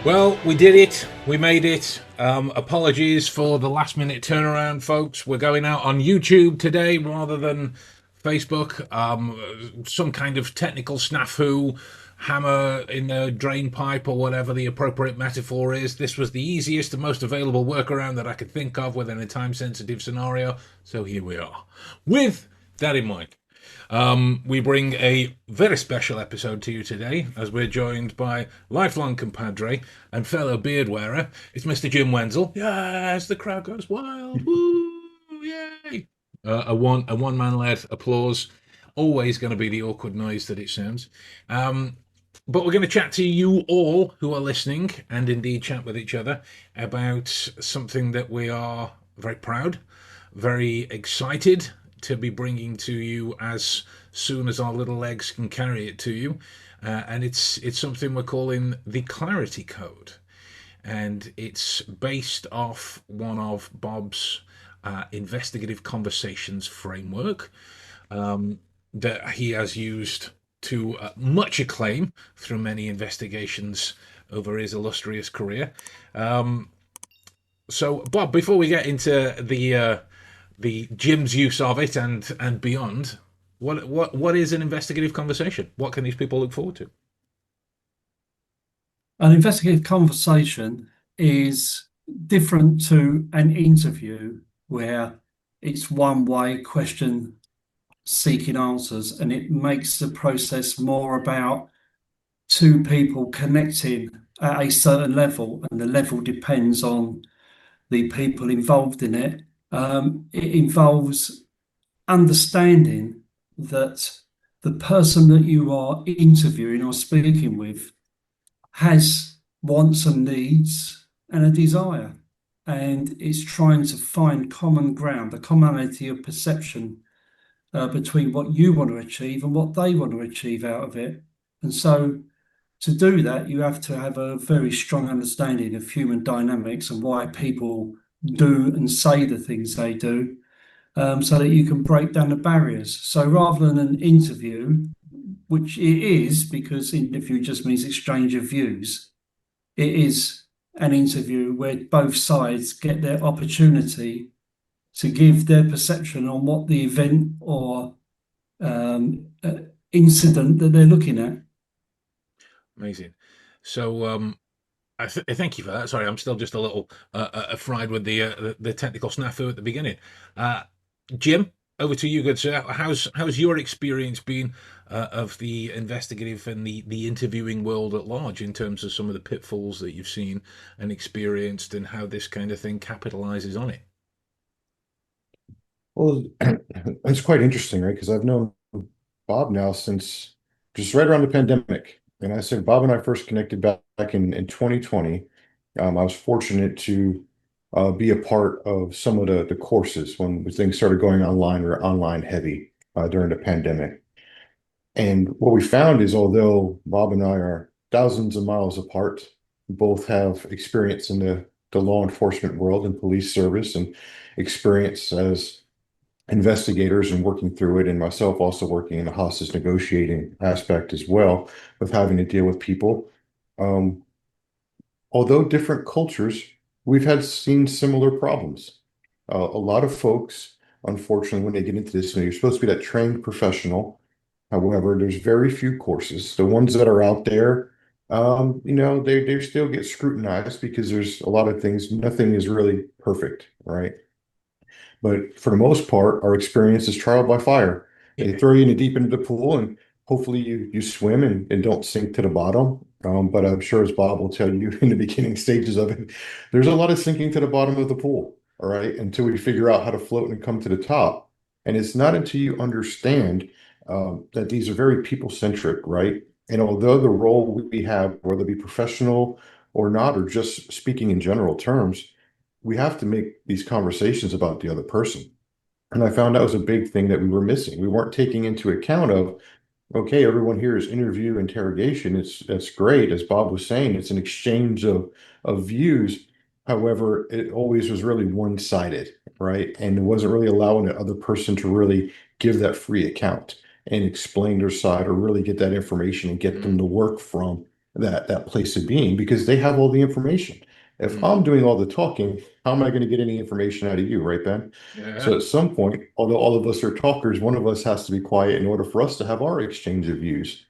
Well, we did it. We made it. Apologies for the last minute turnaround, folks. We're going out on YouTube today rather than Facebook. Some kind of technical snafu, hammer in a drain pipe, or whatever the appropriate metaphor is. This was the easiest and most available workaround that I could think of within a time sensitive scenario. So here we are. With that in mind, we bring a very special episode to you today as we're joined by lifelong compadre and fellow beard wearer. It's Mr. Jim Wenzel. Yes, the crowd goes wild. Woo! Yay! A one man led applause. Always going to be the awkward noise that it sounds. But we're going to chat to you all who are listening and indeed chat with each other about something that we are very proud, very excited to be bringing to you as soon as our little legs can carry it to you. And it's something we're calling the Clarity Code. And it's based off one of Bob's investigative conversations framework that he has used to much acclaim through many investigations over his illustrious career. So, Bob, before we get into the Jim's use of it and beyond, what is an investigative conversation? What can these people look forward to? An investigative conversation is different to an interview where it's one way question seeking answers, and it makes the process more about two people connecting at a certain level, and the level depends on the people involved in it. It involves understanding that the person that you are interviewing or speaking with has wants and needs and a desire. And it's trying to find common ground, the commonality of perception between what you want to achieve and what they want to achieve out of it. And so to do that, you have to have a very strong understanding of human dynamics and why people do and say the things they do, so that you can break down the barriers. So rather than an interview, which it is, because interview just means exchange of views, it is an interview where both sides get their opportunity to give their perception on what the event or incident that they're looking at. Amazing. So I thank you for that. Sorry, I'm still just a little fried with the technical snafu at the beginning. Jim, over to you, good sir. How's your experience been of the investigative and the interviewing world at large in terms of some of the pitfalls that you've seen and experienced, and how this kind of thing capitalizes on it? Well, it's quite interesting, right? Because I've known Bob now since just right around the pandemic. And I said Bob and I first connected back in 2020. I was fortunate to be a part of some of the courses when things started going online or online heavy during the pandemic. And what we found is, although Bob and I are thousands of miles apart, we both have experience in the law enforcement world and police service, and experience as investigators and working through it, and myself also working in the hostage negotiating aspect as well, with having to deal with people. Um, Although different cultures, we've had seen similar problems. A lot of folks, unfortunately, when they get into this, you're supposed to be that trained professional. However, there's very few courses. The ones that are out there, they still get scrutinized because there's a lot of things. Nothing is really perfect, right? But for the most part, our experience is trial by fire. They throw you in the deep end of the pool, and hopefully you swim and don't sink to the bottom. But I'm sure, as Bob will tell you in the beginning stages of it, there's a lot of sinking to the bottom of the pool, all right, until we figure out how to float and come to the top. And it's not until you understand that these are very people-centric, right? And although the role we have, whether it be professional or not, or just speaking in general terms, we have to make these conversations about the other person. And I found that was a big thing that we were missing. We weren't taking into account of, okay, everyone here is interview, interrogation. That's great. As Bob was saying, it's an exchange of views. However, it always was really one-sided, right? And it wasn't really allowing the other person to really give that free account and explain their side, or really get that information and get them to work from that place of being because they have all the information. If I'm doing all the talking, how am I going to get any information out of you, right, Ben? Yeah. So at some point, although all of us are talkers, one of us has to be quiet in order for us to have our exchange of views.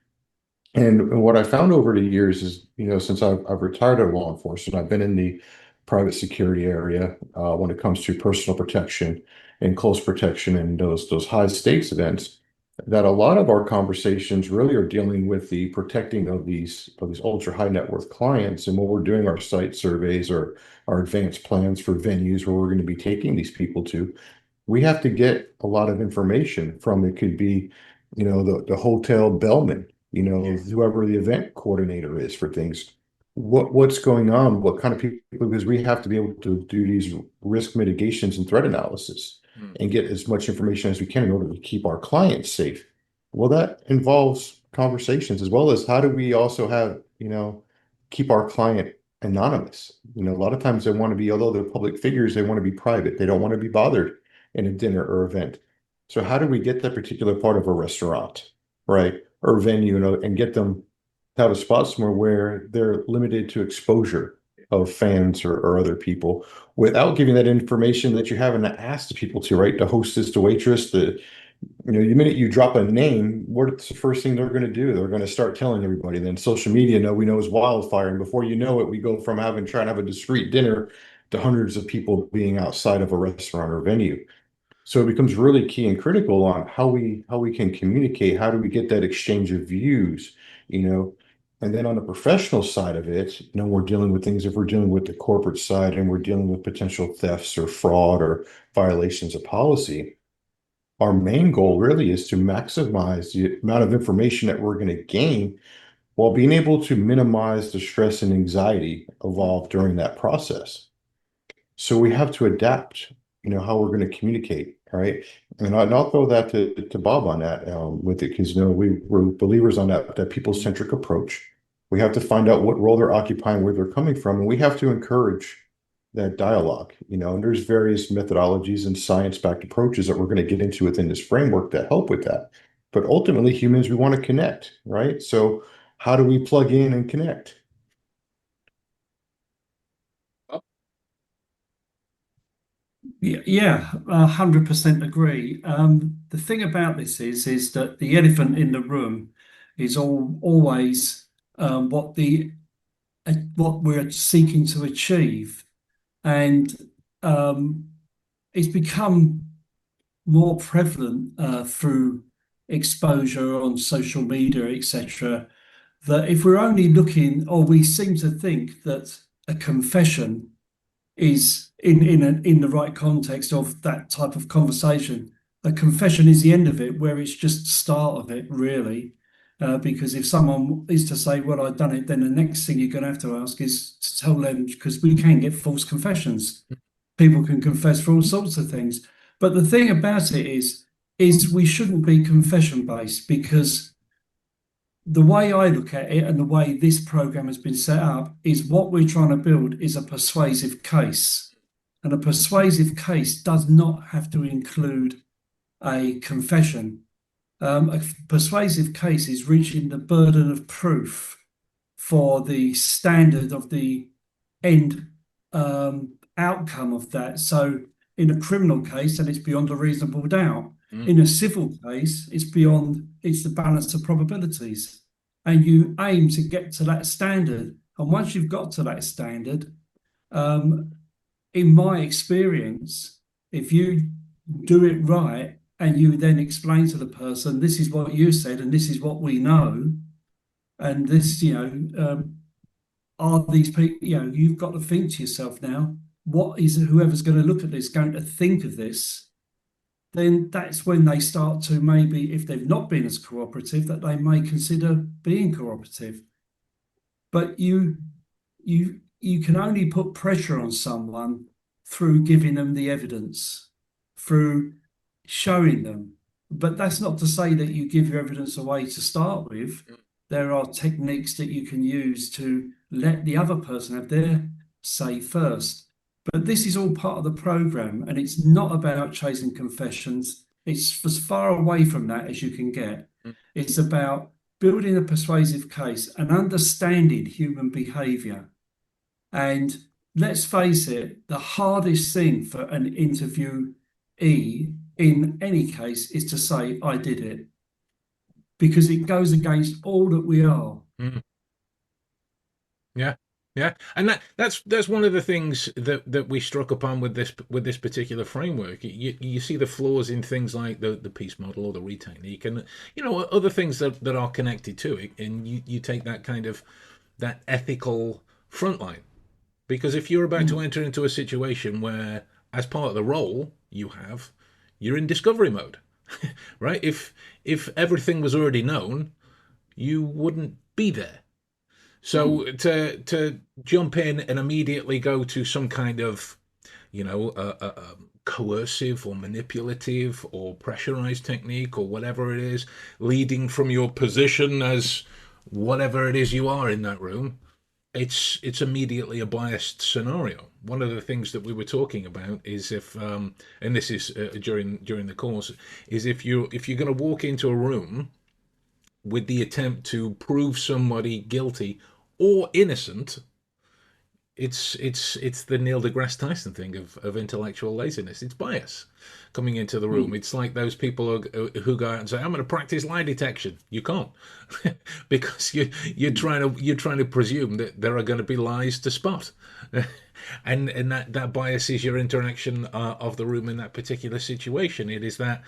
And what I found over the years is, since I've retired out of law enforcement, I've been in the private security area when it comes to personal protection and close protection and those high stakes events, that a lot of our conversations really are dealing with the protecting of these ultra high net worth clients. And when we're doing our site surveys or our advanced plans for venues where we're going to be taking these people to, we have to get a lot of information from it could be, the hotel bellman, whoever the event coordinator is for things. What's going on? What kind of people? Because we have to be able to do these risk mitigations and threat analysis and get as much information as we can in order to keep our clients safe. Well, that involves conversations as well as how do we also have, keep our client anonymous. A lot of times they want to be, although they're public figures, they want to be private. They don't want to be bothered in a dinner or event. So how do we get that particular part of a restaurant, right, or venue, and get them to have a spot somewhere where they're limited to exposure of fans or other people without giving that information that you're having to ask the people to, right? The hostess, the waitress, the minute you drop a name, what's the first thing they're going to do? They're going to start telling everybody. Then social media, we know is wildfire. And before you know it, we go from trying to have a discreet dinner to hundreds of people being outside of a restaurant or venue. So it becomes really key and critical on how we can communicate. How do we get that exchange of views, And then on the professional side of it, we're dealing with things if we're dealing with the corporate side and we're dealing with potential thefts or fraud or violations of policy. Our main goal really is to maximize the amount of information that we're going to gain while being able to minimize the stress and anxiety involved during that process. So we have to adapt, how we're going to communicate. All right. And I'll throw that to Bob on that with it, because, we're believers on that people-centric approach. We have to find out what role they're occupying, where they're coming from, and we have to encourage that dialogue, and there's various methodologies and science-backed approaches that we're going to get into within this framework that help with that. But ultimately, humans, we want to connect, right? So how do we plug in and connect? Yeah, 100% agree. The thing about this is that the elephant in the room is always what we're seeking to achieve, and it's become more prevalent through exposure on social media, etc. That if we're only looking, or we seem to think that a confession is in the right context of that type of conversation. A confession is the end of it, where it's just the start of it, really. Because if someone is to say, well, I've done it, then the next thing you're going to have to ask is to tell them, because we can get false confessions. People can confess for all sorts of things. But the thing about it is we shouldn't be confession based, because the way I look at it and the way this program has been set up is what we're trying to build is a persuasive case. And a persuasive case does not have to include a confession. A persuasive case is reaching the burden of proof for the standard of the end outcome of that. So in a criminal case, then it's beyond a reasonable doubt. In a civil case, it's the balance of probabilities. And you aim to get to that standard. And once you've got to that standard, in my experience, if you do it right and you then explain to the person, this is what you said and this is what we know, and this, are these people, you've got to think to yourself now, what is whoever's going to look at this going to think of this? Then that's when they start to, maybe if they've not been as cooperative, that they may consider being cooperative. But you can only put pressure on someone through giving them the evidence, through showing them. But that's not to say that you give your evidence away to start with. There are techniques that you can use to let the other person have their say first. But this is all part of the program, and it's not about chasing confessions. It's as far away from that as you can get. It's about building a persuasive case and understanding human behaviour. And let's face it, the hardest thing for an interviewee in any case is to say, I did it, because it goes against all that we are. Mm. Yeah, yeah, and that's one of the things that we struck upon with this particular framework. You see the flaws in things like the piece model or the retechnique, and other things that are connected to it, and you take that kind of that ethical front line, because if you're about to enter into a situation where, as part of the role you're in discovery mode, right? If everything was already known, you wouldn't be there. So to jump in and immediately go to some kind of, coercive or manipulative or pressurized technique or whatever it is, leading from your position as whatever it is you are in that room, it's immediately a biased scenario. One of the things that we were talking about is if, and this is during the course, is if you're going to walk into a room with the attempt to prove somebody guilty or innocent, it's the Neil deGrasse Tyson thing of intellectual laziness. It's bias coming into the room. It's like those people who go out and say, "I'm going to practice lie detection." You can't because you're trying to presume that there are going to be lies to spot, and that biases your interaction of the room in that particular situation. It is that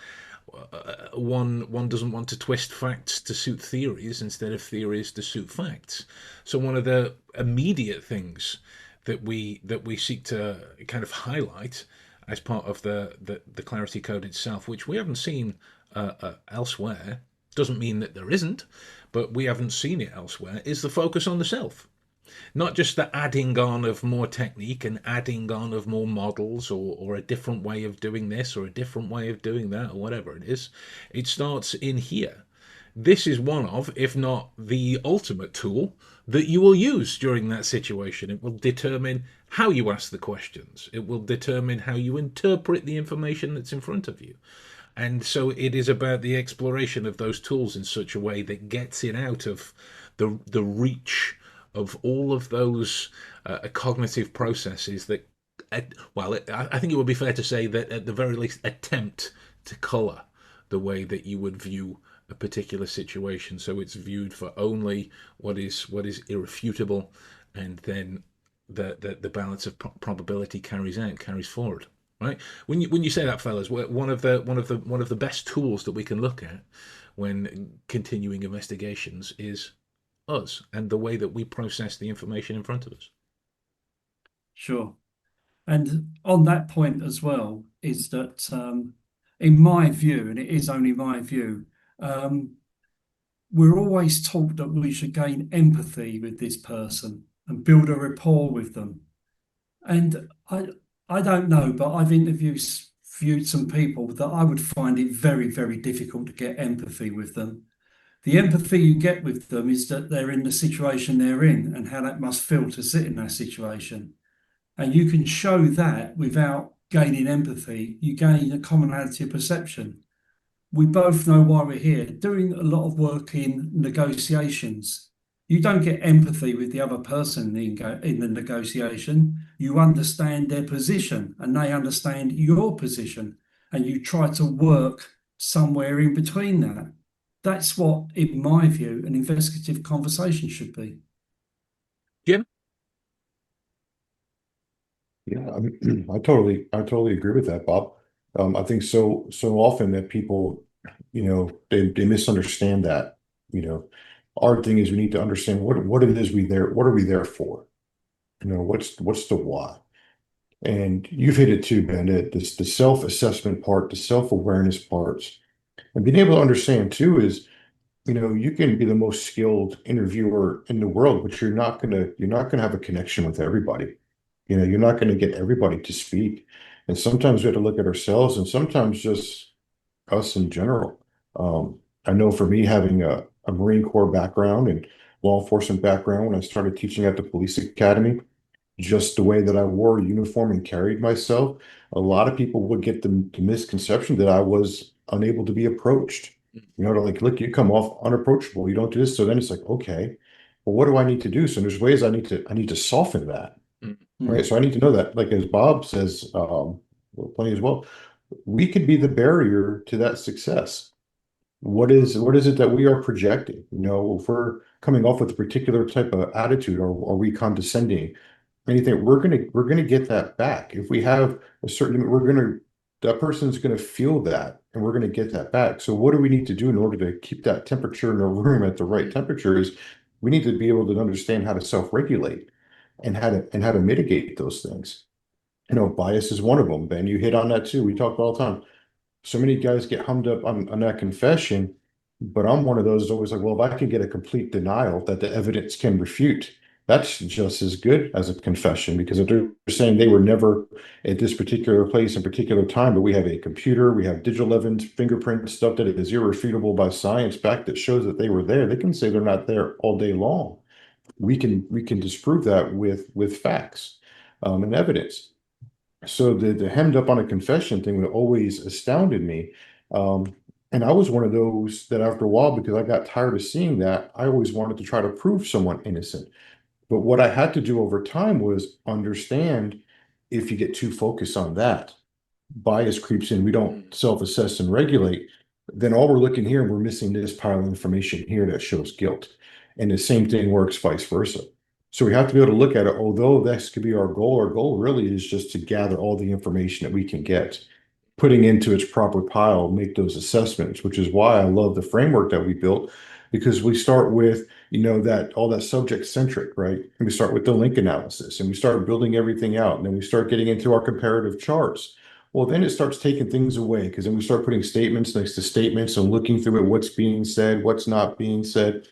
one doesn't want to twist facts to suit theories instead of theories to suit facts. So one of the immediate things that we seek to kind of highlight as part of the clarity code itself, which we haven't seen elsewhere, doesn't mean that there isn't, but we haven't seen it elsewhere, is the focus on the self. Not just the adding on of more technique and adding on of more models or a different way of doing this or a different way of doing that or whatever it is. It starts in here. This is one of, if not the ultimate tool that you will use during that situation. It will determine how you ask the questions. It will determine how you interpret the information that's in front of you. And so it is about the exploration of those tools in such a way that gets it out of the reach of all of those cognitive processes that, I think it would be fair to say that at the very least attempt to colour the way that you would view a particular situation. So it's viewed for only what is irrefutable, and then the balance of probability carries forward. Right? When you say that, fellas, one of the best tools that we can look at when continuing investigations is us and the way that we process the information in front of us. Sure. And on that point as well, is that in my view, and it is only my view, we're always taught that we should gain empathy with this person and build a rapport with them. And I don't know, but I've viewed some people that I would find it very, very difficult to get empathy with them. The empathy you get with them is that they're in the situation they're in and how that must feel to sit in that situation. And you can show that without gaining empathy. You gain a commonality of perception. We both know why we're here. Doing a lot of work in negotiations, you don't get empathy with the other person in the negotiation. You understand their position and they understand your position, and you try to work somewhere in between that. That's what, in my view, an investigative conversation should be. Jim? Yeah, I mean, I totally agree with that, Bob. I think so often that people, they misunderstand that. Our thing is we need to understand what it is what are we there for? What's the why? And you've hit it too, Ben. This the self-assessment part, the self-awareness parts, and being able to understand too is, you can be the most skilled interviewer in the world, but you're not gonna have a connection with everybody. You're not going to get everybody to speak. And sometimes we have to look at ourselves and sometimes just us in general. I know for me, having a Marine Corps background and law enforcement background, when I started teaching at the police academy, just the way that I wore a uniform and carried myself, a lot of people would get the misconception that I was unable to be approached. to like, look, you come off unapproachable. You don't do this. So then it's like, okay, well, what do I need to do? So there's ways I need to soften that. Right. So I need to know that, like as Bob says, well, plenty as well, we could be the barrier to that success. What is it that we are projecting? If we're coming off with a particular type of attitude, or are we condescending? Anything, we're gonna get that back. If we have a certain, that person's gonna feel that, and we're gonna get that back. So what do we need to do in order to keep that temperature in the room at the right temperature? Is we need to be able to understand how to self-regulate and how to mitigate those things. Bias is one of them. Ben, you hit on that too. We talk all the time. So many guys get hummed up on that confession, but I'm one of those always like, well, if I can get a complete denial that the evidence can refute, that's just as good as a confession, because if they're saying they were never at this particular place and particular time, but we have a computer, we have digital evidence, fingerprint stuff that is irrefutable by science back that shows that they were there, they can say they're not there all day long. We can disprove that with facts and evidence. So the hemmed up on a confession thing would always astounded me. And I was one of those that after a while, because I got tired of seeing that, I always wanted to try to prove someone innocent. But what I had to do over time was understand, if you get too focused on that, bias creeps in, we don't self-assess and regulate, then all we're looking here and we're missing this pile of information here that shows guilt. And the same thing works vice versa. So we have to be able to look at it, although this could be our goal really is just to gather all the information that we can get, putting into its proper pile, make those assessments, which is why I love the framework that we built, because we start with, that all that subject centric, right? And we start with the link analysis and we start building everything out. And then we start getting into our comparative charts. Well, then it starts taking things away, because then we start putting statements next to statements and looking through it, what's being said, what's not being said.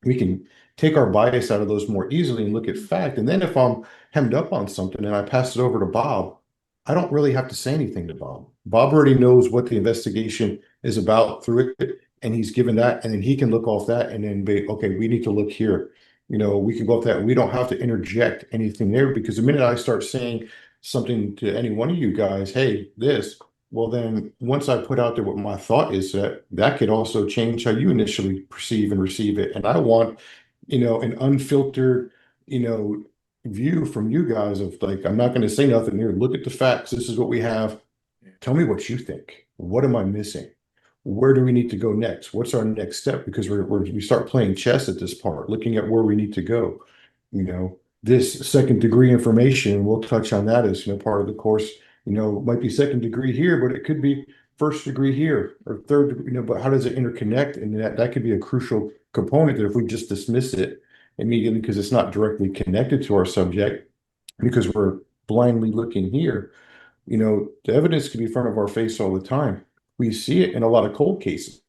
We can take our bias out of those more easily and look at fact. And then if I'm hemmed up on something and I pass it over to Bob, I don't really have to say anything to Bob. Bob already knows what the investigation is about through it, and he's given that, and then he can look off that and then be, okay, we need to look here. We can go off that. We don't have to interject anything there, because the minute I start saying something to any one of you guys, hey, this, well, then once I put out there what my thought is, that could also change how you initially perceive and receive it. And I want, an unfiltered, you know, view from you guys of like, I'm not going to say nothing here. Look at the facts. This is what we have. Tell me what you think. What am I missing? Where do we need to go next? What's our next step? Because we start playing chess at this part, looking at where we need to go. This second degree information, we'll touch on that as part of the course. Might be second degree here, but it could be first degree here or third. But how does it interconnect? And that could be a crucial component that if we just dismiss it immediately because it's not directly connected to our subject, because we're blindly looking here, the evidence can be in front of our face all the time. We see it in a lot of cold cases,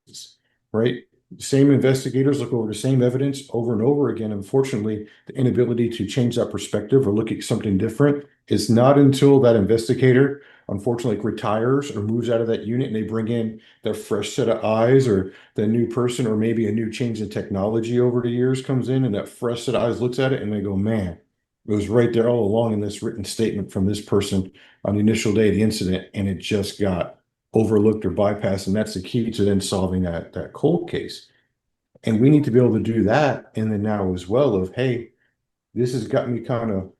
right? Same investigators look over the same evidence over and over again. Unfortunately, the inability to change that perspective or look at something different is not until that investigator, unfortunately, retires or moves out of that unit and they bring in their fresh set of eyes, or the new person, or maybe a new change in technology over the years comes in and that fresh set of eyes looks at it and they go, man, it was right there all along in this written statement from this person on the initial day of the incident, and it just got overlooked or bypassed. And that's the key to then solving that cold case. And we need to be able to do that in the now as well of, hey, this has got me kind of,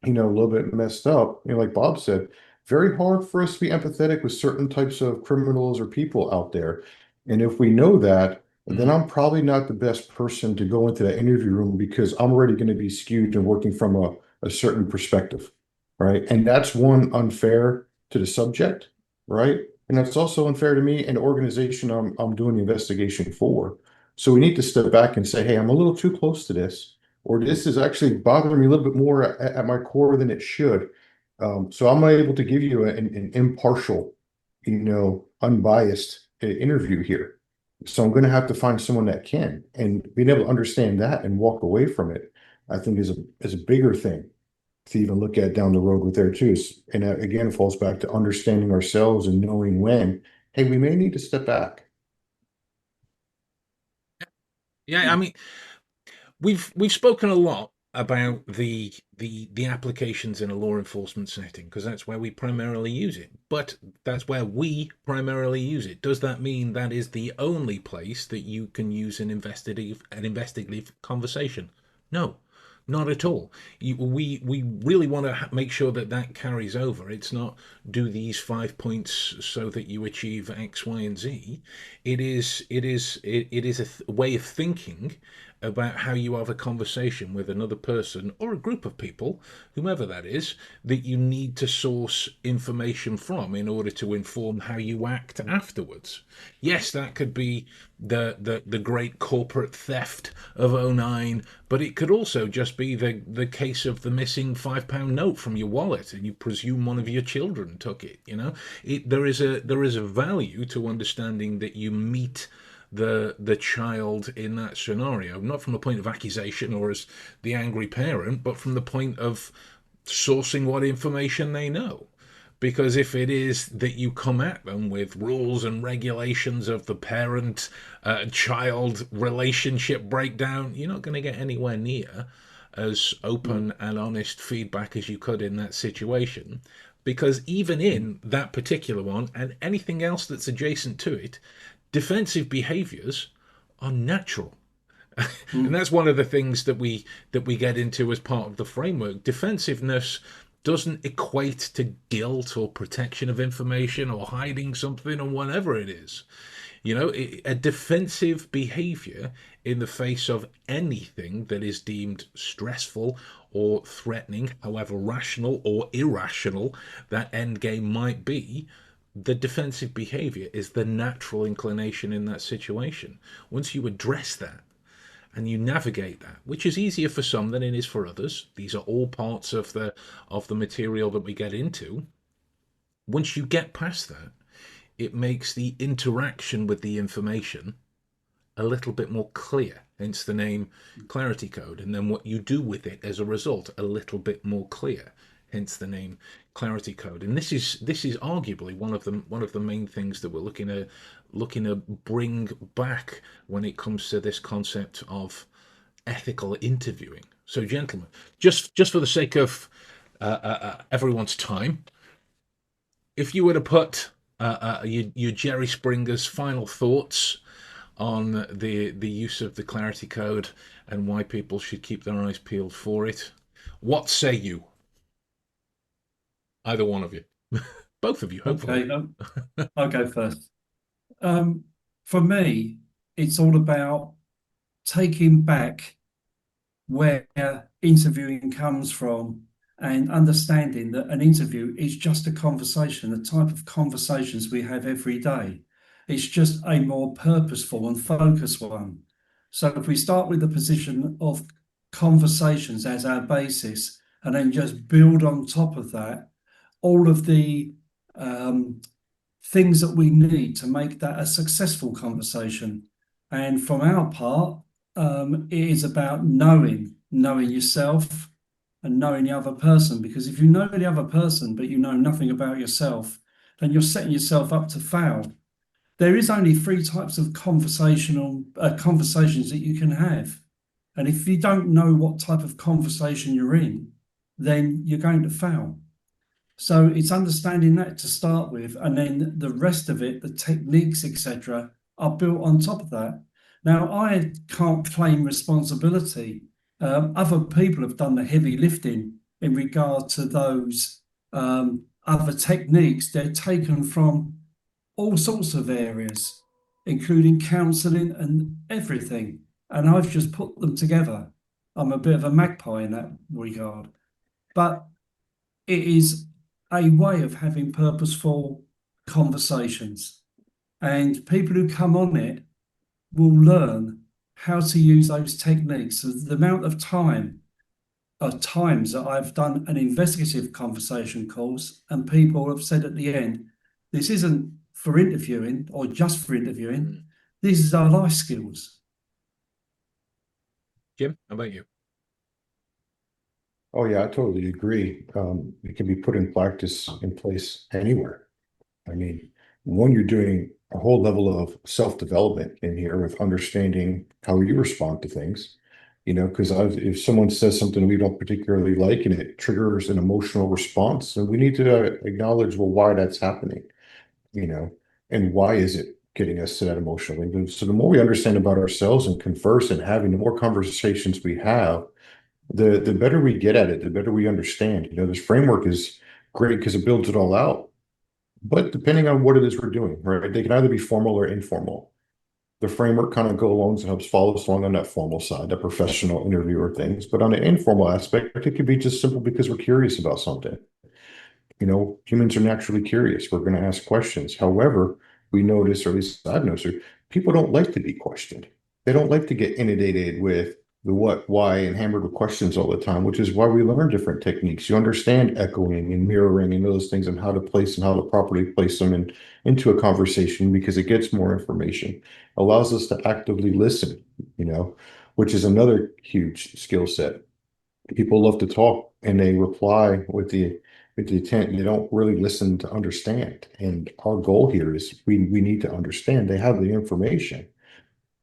a little bit messed up. Like Bob said, very hard for us to be empathetic with certain types of criminals or people out there. And if we know that, then I'm probably not the best person to go into that interview room, because I'm already going to be skewed and working from a certain perspective, right? And that's one, unfair to the subject, right? And that's also unfair to me and the organization I'm doing the investigation for. So we need to step back and say, hey, I'm a little too close to this, or this is actually bothering me a little bit more at my core than it should. So I'm able to give you an impartial, unbiased interview here. So I'm going to have to find someone that can, and being able to understand that and walk away from it, I think is a bigger thing to even look at down the road with there too. And again, it falls back to understanding ourselves and knowing when, hey, we may need to step back. Yeah, I mean, we've spoken a lot about the applications in a law enforcement setting, because that's where we primarily use it. But that's where we primarily use it. Does that mean that is the only place that you can use an investigative conversation? No, not at all. We really want to make sure that that carries over. It's not do these 5 points so that you achieve X, Y, and Z. It is a way of thinking about how you have a conversation with another person or a group of people, whomever that is, that you need to source information from in order to inform how you act afterwards. Yes, that could be the great corporate theft of '09, but it could also just be the case of the missing £5 note from your wallet, and you presume one of your children took it. There is a value to understanding that you meet the child in that scenario, not from the point of accusation or as the angry parent, but from the point of sourcing what information they know. Because if it is that you come at them with rules and regulations of the parent child relationship breakdown, you're not going to get anywhere near as open and honest feedback as you could in that situation. Because even in that particular one and anything else that's adjacent to it, defensive behaviors are natural. And that's one of the things that we get into as part of the framework. Defensiveness doesn't equate to guilt or protection of information or hiding something or whatever it is. A defensive behavior in the face of anything that is deemed stressful or threatening, however rational or irrational that end game might be, the defensive behavior is the natural inclination in that situation. Once you address that and you navigate that, which is easier for some than it is for others, these are all parts of the material that we get into. Once you get past that, it makes the interaction with the information a little bit more clear, hence the name clarity code, and then what you do with it as a result a little bit more clear, hence the name clarity code. And this is arguably one of the main things that we're looking to bring back when it comes to this concept of ethical interviewing. So, gentlemen, just for the sake of everyone's time, if you were to put your Jerry Springer's final thoughts on the use of the clarity code and why people should keep their eyes peeled for it, what say you? Either one of you. Both of you, hopefully. Okay, I'll go first. For me, it's all about taking back where interviewing comes from and understanding that an interview is just a conversation, the type of conversations we have every day. It's just a more purposeful and focused one. So if we start with the position of conversations as our basis and then just build on top of that all of the things that we need to make that a successful conversation. And from our part, it is about knowing yourself and knowing the other person. Because if you know the other person, but you know nothing about yourself, then you're setting yourself up to fail. There is only three types of conversations that you can have. And if you don't know what type of conversation you're in, then you're going to fail. So it's understanding that to start with, and then the rest of it, the techniques, etc., are built on top of that. Now, I can't claim responsibility. Other people have done the heavy lifting in regard to those other techniques. They're taken from all sorts of areas, including counselling and everything. And I've just put them together. I'm a bit of a magpie in that regard. But it is a way of having purposeful conversations. And people who come on it will learn how to use those techniques. So the amount of times that I've done an investigative conversation course and people have said at the end, this isn't for interviewing or just for interviewing, this is our life skills. Jim, how about you? Oh yeah, I totally agree. It can be put in practice in place anywhere. I mean, one, you're doing a whole level of self-development in here with understanding how you respond to things. because if someone says something we don't particularly like and it triggers an emotional response, then we need to acknowledge, well, why that's happening, you know, and why is it getting us to that emotional thing. So the more we understand about ourselves and converse and having, the more conversations we have, the better we get at it, the better we understand. This framework is great because it builds it all out. But depending on what it is we're doing, right? They can either be formal or informal. The framework kind of go along and helps follow us along on that formal side, that professional interviewer things. But on the informal aspect, it could be just simple because we're curious about something. Humans are naturally curious. We're going to ask questions. However, we notice, or at least I've noticed, people don't like to be questioned. They don't like to get inundated with the what, why, and hammered with questions all the time, which is why we learn different techniques. You understand echoing and mirroring and those things and how to place and how to properly place them into a conversation because it gets more information, allows us to actively listen, you know, which is another huge skill set. People love to talk and they reply with the intent, and they don't really listen to understand. And our goal here is we need to understand. They have the information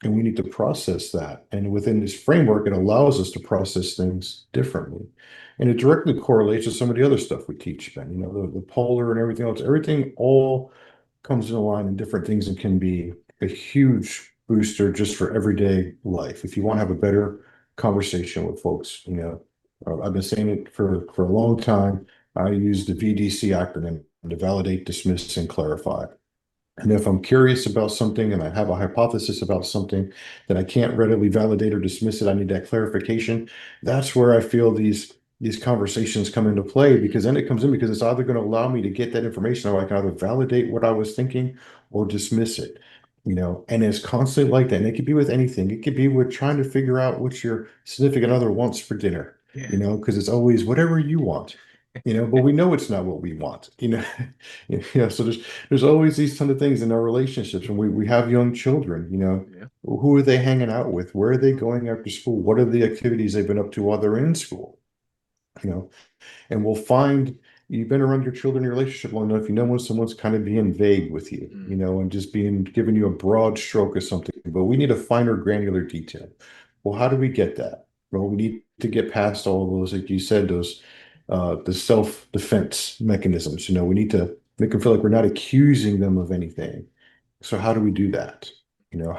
and we need to process that. And within this framework, it allows us to process things differently. And it directly correlates to some of the other stuff we teach, Ben, the polar and everything else. Everything all comes in line in different things and can be a huge booster just for everyday life. If you want to have a better conversation with folks, I've been saying it for a long time. I use the VDC acronym to validate, dismiss, and clarify. And if I'm curious about something and I have a hypothesis about something that I can't readily validate or dismiss it, I need that clarification. That's where I feel these conversations come into play, because then it comes in because it's either going to allow me to get that information or I can either validate what I was thinking or dismiss it. And it's constantly like that. And it could be with anything. It could be with trying to figure out what your significant other wants for dinner, Yeah. because it's always whatever you want, but we know it's not what we want, so there's always these kind of things in our relationships. And we have young children, Yeah. who are they hanging out with? Where are they going after school? What are the activities they've been up to while they're in school? You know, and we'll find you've been around your children, your relationship long enough, when someone's kind of being vague with you, and just being giving you a broad stroke of something, but we need a finer granular detail. Well, how do we get that? Well, we need to get past all of those, like you said, those the self-defense mechanisms. We need to make them feel like we're not accusing them of anything. So how do we do that?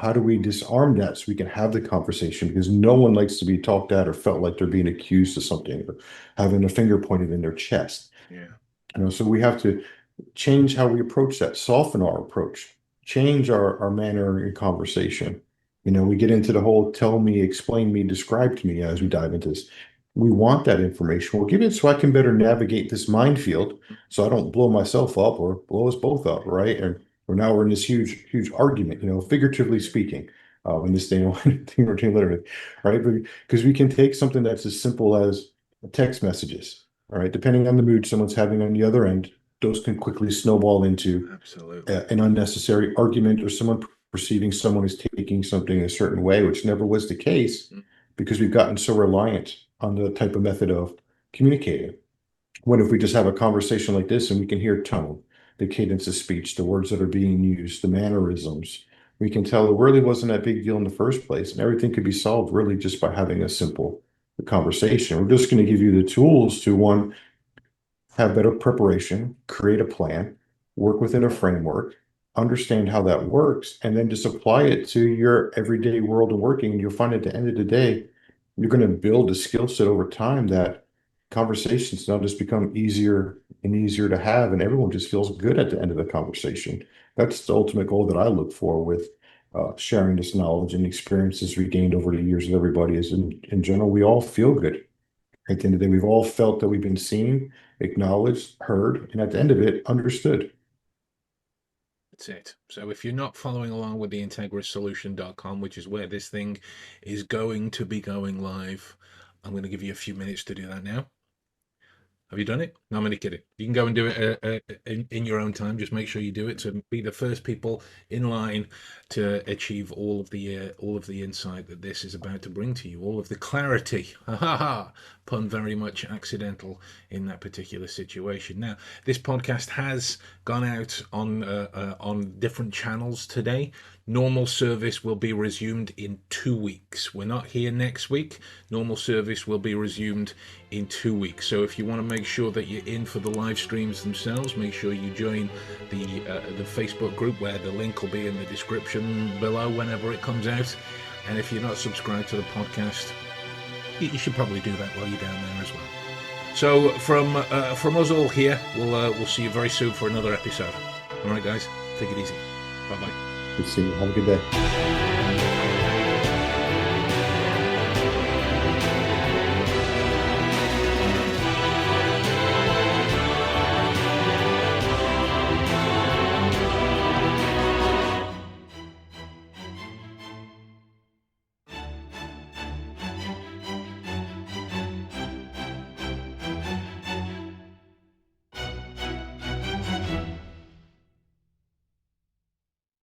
How do we disarm that so we can have the conversation? Because no one likes to be talked at or felt like they're being accused of something or having a finger pointed in their chest. Yeah. So we have to change how we approach that, soften our approach, change our manner in conversation. We get into the whole tell me, explain me, describe to me as we dive into this. We want that information. We'll give it so I can better navigate this minefield so I don't blow myself up or blow us both up, right? And or now we're in this huge, huge argument, figuratively speaking, in this thing, thing routine literally, right? Because we can take something that's as simple as text messages, all right, depending on the mood someone's having on the other end, those can quickly snowball into Absolutely. an unnecessary argument or someone perceiving someone is taking something a certain way, which never was the case because we've gotten so reliant on the type of method of communicating. What if we just have a conversation like this and we can hear tone, the cadence of speech, the words that are being used, the mannerisms? We can tell it really wasn't that big deal in the first place, and everything could be solved really just by having a simple conversation. We're just going to give you the tools to one, have better preparation, create a plan, work within a framework, understand how that works, and then just apply it to your everyday world of working. And you'll find at the end of the day, you're going to build a skill set over time that conversations now just become easier and easier to have, and everyone just feels good at the end of the conversation. That's the ultimate goal that I look for with sharing this knowledge and experiences we gained over the years with everybody. Is in general, we all feel good. At the end of the day, we've all felt that we've been seen, acknowledged, heard, and at the end of it, understood. That's it. So if you're not following along with the integrissolution.com, which is where this thing is going to be going live, I'm going to give you a few minutes to do that now. Have you done it? No, I'm only kidding. You can go and do it in your own time. Just make sure you do it to be the first people in line to achieve all of the insight that this is about to bring to you, all of the clarity. Ha ha ha! Pun very much accidental in that particular situation. Now, this podcast has gone out on different channels today. Normal service will be resumed in 2 weeks. We're not here next week. Normal service will be resumed in 2 weeks. So if you want to make sure that you're in for the live streams themselves, make sure you join the Facebook group, where the link will be in the description below whenever it comes out. And if you're not subscribed to the podcast, you should probably do that while you're down there as well. So from us all here, we'll see you very soon for another episode. All right, guys, take it easy. Bye bye. Good seeing you. Have a good day.